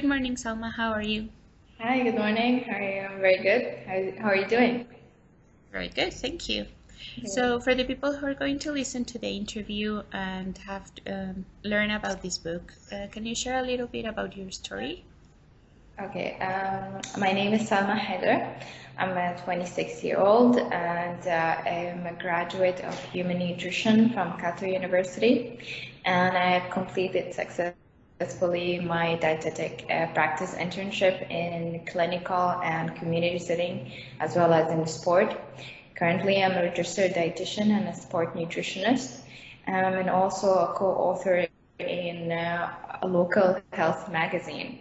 Good morning, Salma. How are you? Hi, good morning. How are you? I'm very good. How are you doing? Very good, thank you. Good. So, for the people who are going to listen to the interview and have to, learn about this book, can you share a little bit about your story? Okay, my name is Salma Hayder. I'm a 26-year-old and I'm a graduate of human nutrition from Qatar University. And I have completed successfully my dietetic practice internship in clinical and community setting, as well as in sport. Currently, I'm a registered dietitian and a sport nutritionist, and also a co-author in a local health magazine.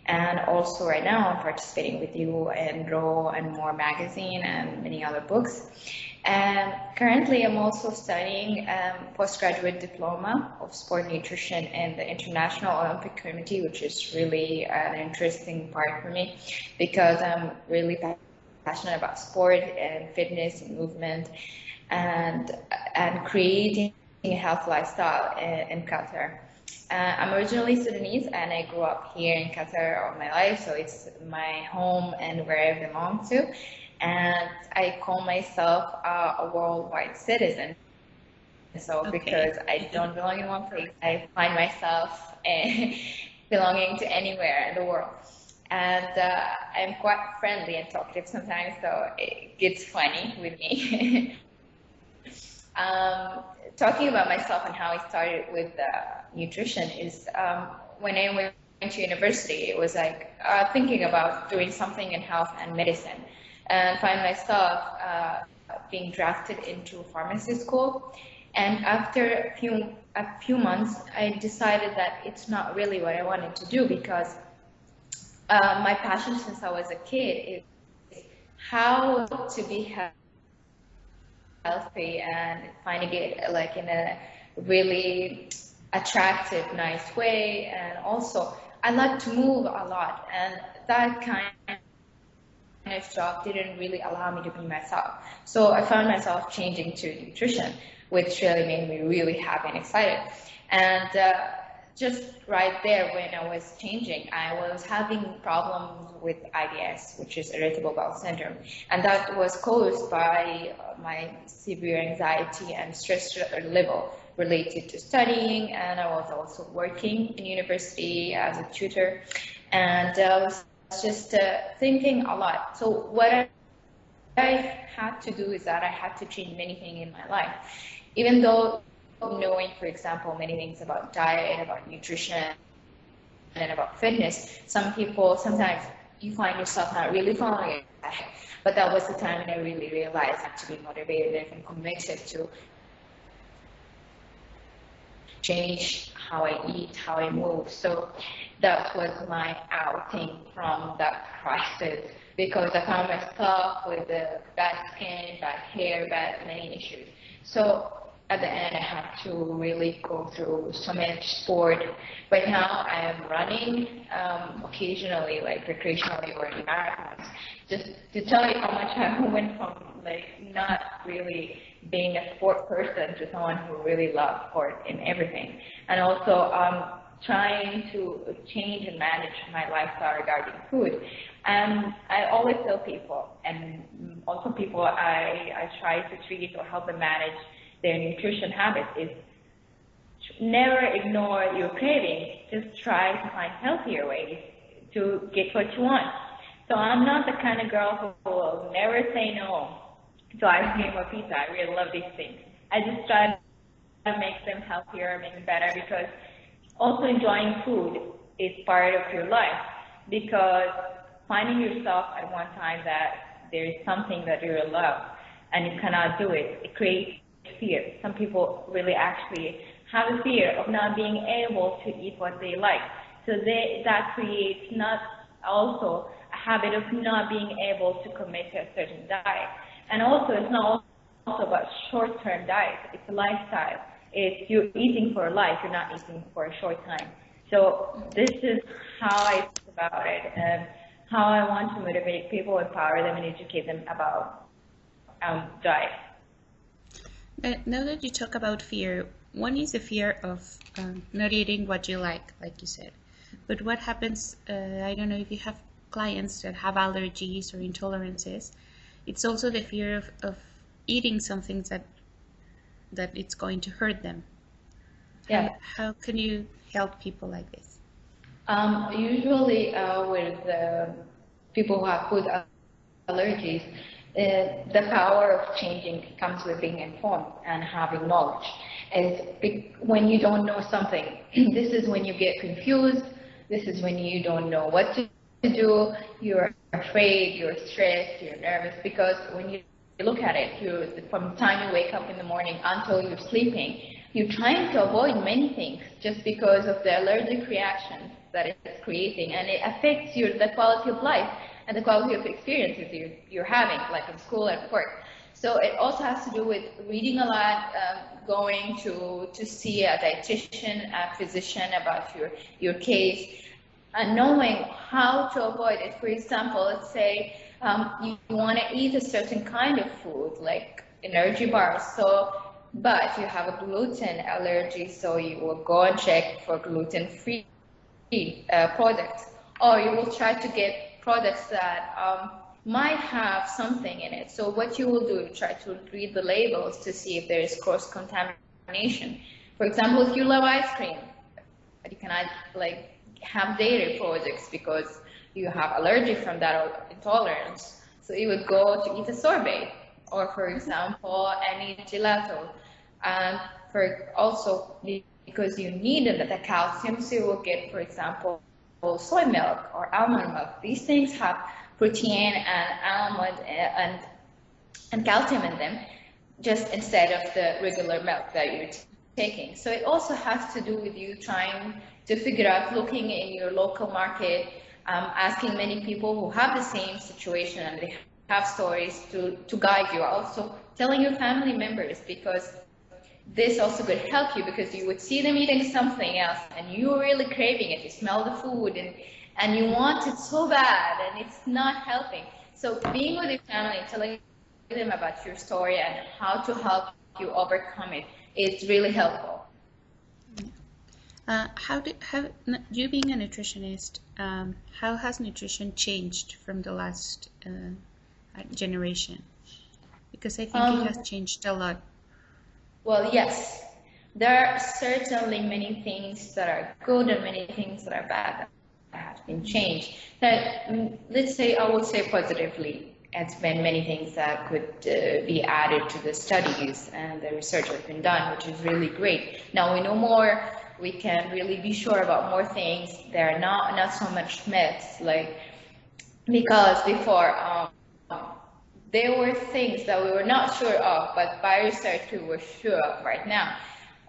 And also right now I'm participating with you in Raw and More magazine and many other books. And currently I'm also studying postgraduate diploma of sport nutrition in the International Olympic Committee, which is really an interesting part for me because I'm really passionate about sport and fitness and movement and creating a health lifestyle in Qatar. I'm originally Sudanese and I grew up here in Qatar all my life, so it's my home and where I belong to. And I call myself a worldwide citizen. So Okay. because I don't belong in one place, I find myself belonging to anywhere in the world. And I'm quite friendly and talkative sometimes, so it gets funny with me. Um, Talking about myself and how I started with nutrition is when I went to university, it was like thinking about doing something in health and medicine, and find myself being drafted into pharmacy school. And after a few months, I decided that it's not really what I wanted to do because my passion since I was a kid is how to be healthy and finding it like in a really attractive, nice way. And also, I like to move a lot, and that kind of job didn't really allow me to be myself. So I found myself changing to nutrition, which really made me really happy and excited. And just right there when I was changing, I was having problems with IBS, which is irritable bowel syndrome. And that was caused by my severe anxiety and stress level related to studying. And I was also working in university as a tutor. And I was just thinking a lot. So what I had to do is that I had to change many things in my life. Even though knowing, for example, many things about diet, about nutrition, and about fitness, some people, sometimes you find yourself not really following it. But that was the time when I really realized I had to be motivated and committed to change how I eat, how I move. So that was my outing from that crisis because I found myself with the bad skin, bad hair, bad many issues. So at the end, I had to really go through so much sport. Right now, I am running occasionally, like recreationally or in marathons, just to tell you how much I went from like not really being a sport person to someone who really loves sport in everything. And also trying to change and manage my lifestyle regarding food. And I always tell people, and also people I try to treat or help them manage their nutrition habits is never ignore your cravings. Just try to find healthier ways to get what you want. So I'm not the kind of girl who will never say no to ice cream or pizza. I really love these things. I just try to make them healthier, make them better because also enjoying food is part of your life because finding yourself at one time that there is something that you love and you cannot do it, it creates fear. Some people really actually have a fear of not being able to eat what they like. So that creates not also a habit of not being able to commit to a certain diet. And also, it's not also about short-term diet. It's a lifestyle. It's you're eating for life. You're not eating for a short time. So this is how I think about it and how I want to motivate people, empower them, and educate them about diet. But now that you talk about fear, one is the fear of not eating what you like you said. But what happens, I don't know if you have clients that have allergies or intolerances, it's also the fear of eating something that it's going to hurt them. Yeah. How can you help people like this? Usually with people who have food allergies, the power of changing comes with being informed and having knowledge. When you don't know something, this is when you get confused. This is when you don't know what to do. You're afraid, you're stressed, you're nervous, because when you look at it, from the time you wake up in the morning until you're sleeping, you're trying to avoid many things just because of the allergic reaction that it's creating, and it affects the quality of life and the quality of experiences you're having, like in school and work. So it also has to do with reading a lot, going to see a dietitian, a physician about your case, and knowing how to avoid it. For example, let's say you want to eat a certain kind of food, like energy bars, but you have a gluten allergy, so you will go and check for gluten-free products, or you will try to get products that might have something in it. So what you will do, you try to read the labels to see if there is cross-contamination. For example, if you love ice cream, you cannot have dairy products because you have allergy from that or intolerance. So you would go to eat a sorbet, or for example, any gelato. And also because you need the calcium, so you will get, for example, soy milk or almond milk. These things have protein and almond and calcium in them, just instead of the regular milk that you're taking. So it also has to do with you trying to figure out, looking in your local market, asking many people who have the same situation and they have stories to guide you. Also telling your family members, because this also could help you, because you would see them eating something else and you're really craving it. You smell the food and you want it so bad and it's not helping. So being with your family and telling them about your story and how to help you overcome it is really helpful. You being a nutritionist, how has nutrition changed from the last generation? Because I think it has changed a lot. Well, yes, there are certainly many things that are good and many things that are bad that have been changed. That, let's say, I would say positively, it's been many things that could be added to the studies and the research that's been done, which is really great. Now we know more, we can really be sure about more things. There are not so much myths, because before, there were things that we were not sure of, but by research we were sure of right now.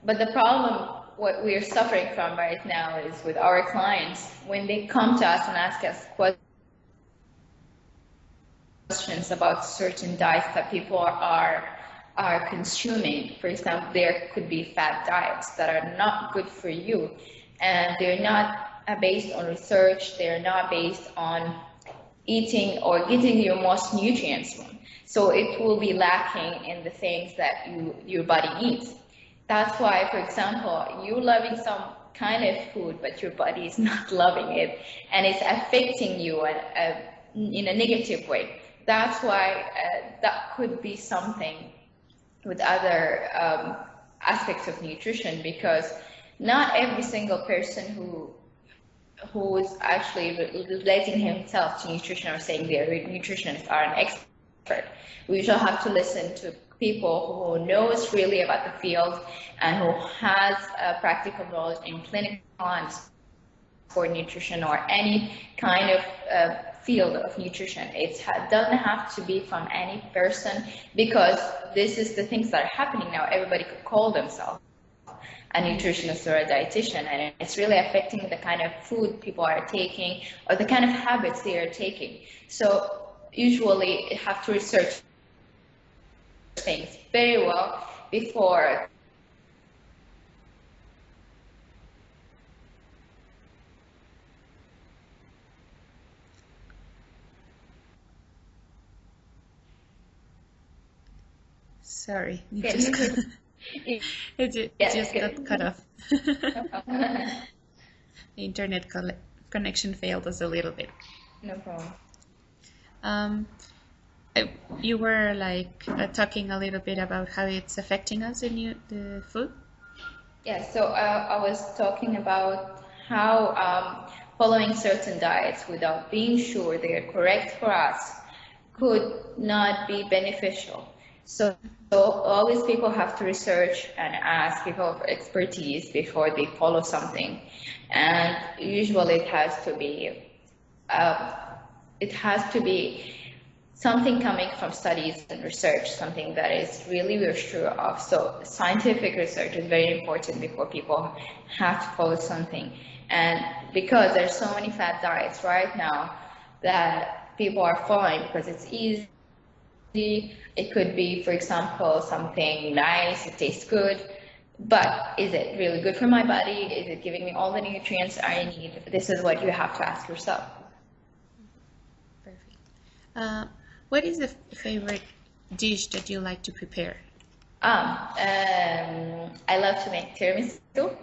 But the problem, what we are suffering from right now, is with our clients, when they come to us and ask us questions about certain diets that people are consuming. For example, there could be fat diets that are not good for you, and they're not based on research, they're not based on eating or getting your most nutrients from. So it will be lacking in the things that your body needs. That's why, for example, you're loving some kind of food, but your body is not loving it, and it's affecting you in a negative way. That's why that could be something with other aspects of nutrition, because not every single person who is actually relating himself to nutrition or saying they're nutritionists are an expert. We usually have to listen to people who knows really about the field and who has practical knowledge in clinical and sport nutrition or any kind of field of nutrition. It doesn't have to be from any person, because this is the things that are happening now. Everybody could call themselves a nutritionist or a dietitian, and it's really affecting the kind of food people are taking or the kind of habits they are taking. So usually you have to research things very well before. Sorry, Yes, it just got cut off. The internet connection failed us a little bit. No problem. Um, you were like talking a little bit about how it's affecting us in the food. Yeah, so I was talking about how following certain diets without being sure they are correct for us could not be beneficial. So always people have to research and ask people for expertise before they follow something. And usually uh, it has to be something coming from studies and research, something that is really we're sure of. So scientific research is very important before people have to follow something. And because there's so many fad diets right now that people are following because it's easy. It could be, for example, something nice, it tastes good, but is it really good for my body? Is it giving me all the nutrients I need? This is what you have to ask yourself. Perfect. What is the favorite dish that you like to prepare? I love to make tiramisu.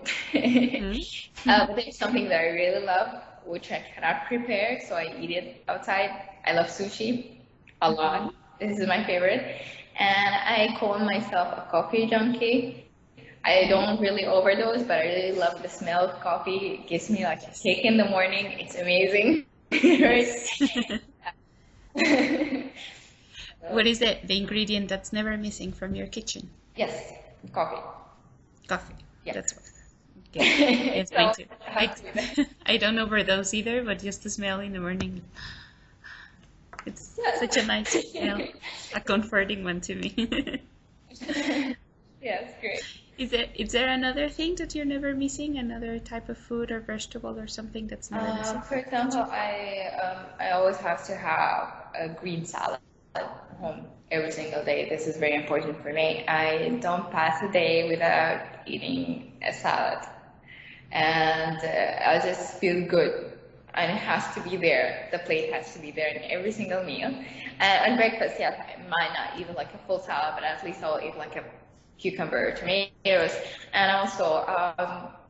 But there's something that I really love, which I cannot prepare, so I eat it outside. I love sushi a lot. This is my favorite. And I call myself a coffee junkie. I don't really overdose, but I really love the smell of coffee. It gives me like a kick in the morning. It's amazing. Right? What is the ingredient that's never missing from your kitchen? Yes, coffee. Coffee. Yeah. That's what. Okay. It's mine too. have to do that. I don't overdose either, but just the smell in the morning. It's such a nice smell, a comforting one to me. Yes, great. Is there another thing that you're never missing? Another type of food or vegetable or something that's never missing? For example, I always have to have a green salad at home every single day. This is very important for me. I don't pass a day without eating a salad, and I just feel good. And it has to be there. The plate has to be there in every single meal. And breakfast, yeah, I might not eat like a full salad, but at least I'll eat like a cucumber, tomatoes, and also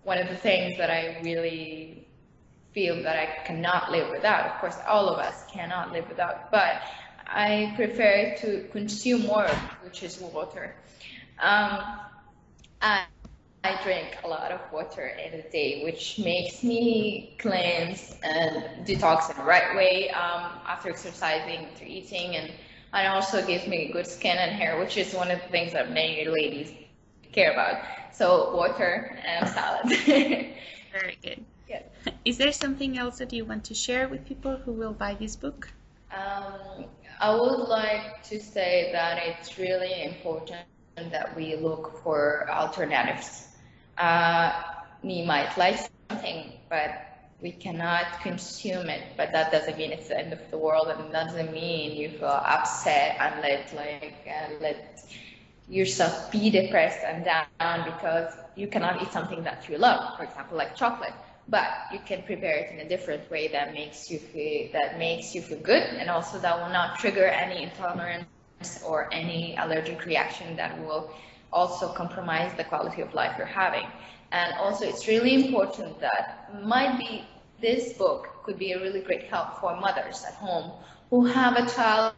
one of the things that I really feel that I cannot live without. Of course, all of us cannot live without, but I prefer to consume more, which is water. I I drink a lot of water in a day, which makes me cleanse and detox in the right way after exercising, after eating, and also gives me good skin and hair, which is one of the things that many ladies care about. So water and salad. Very good. Yeah. Is there something else that you want to share with people who will buy this book? I would like to say that it's really important that we look for alternatives. We might like something, but we cannot consume it. But that doesn't mean it's the end of the world, and doesn't mean you feel upset and let yourself be depressed and down because you cannot eat something that you love, for example, like chocolate. But you can prepare it in a different way that makes you feel good, and also that will not trigger any intolerance or any allergic reaction that will also compromise the quality of life you're having. And also, it's really important that this book could be a really great help for mothers at home who have a child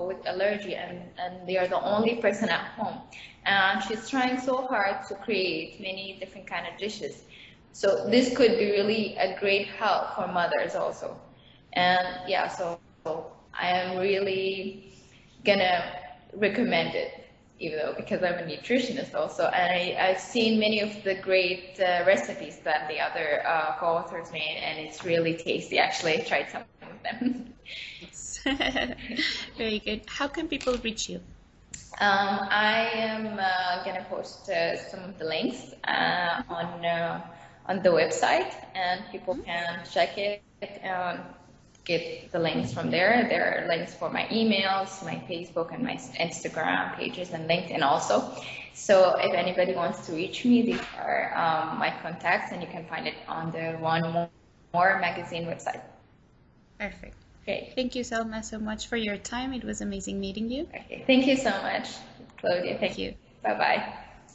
with allergy, and they are the only person at home. And she's trying so hard to create many different kind of dishes. So this could be really a great help for mothers also. And yeah, so I am really gonna recommend it, even though because I'm a nutritionist also, and I've seen many of the great recipes that the other co-authors made, and it's really tasty. Actually, I tried some of them. Yes. Very good. How can people reach you? I am gonna post some of the links on the website, and people can check it and get the links from there. There are links for my emails, my Facebook, and my Instagram pages, and LinkedIn also. So if anybody wants to reach me, these are my contacts, and you can find it on the One More magazine website. Perfect. Okay. Thank you, Salma, so much for your time. It was amazing meeting you. Okay. Thank you so much, Claudia. Thank you. Bye-bye.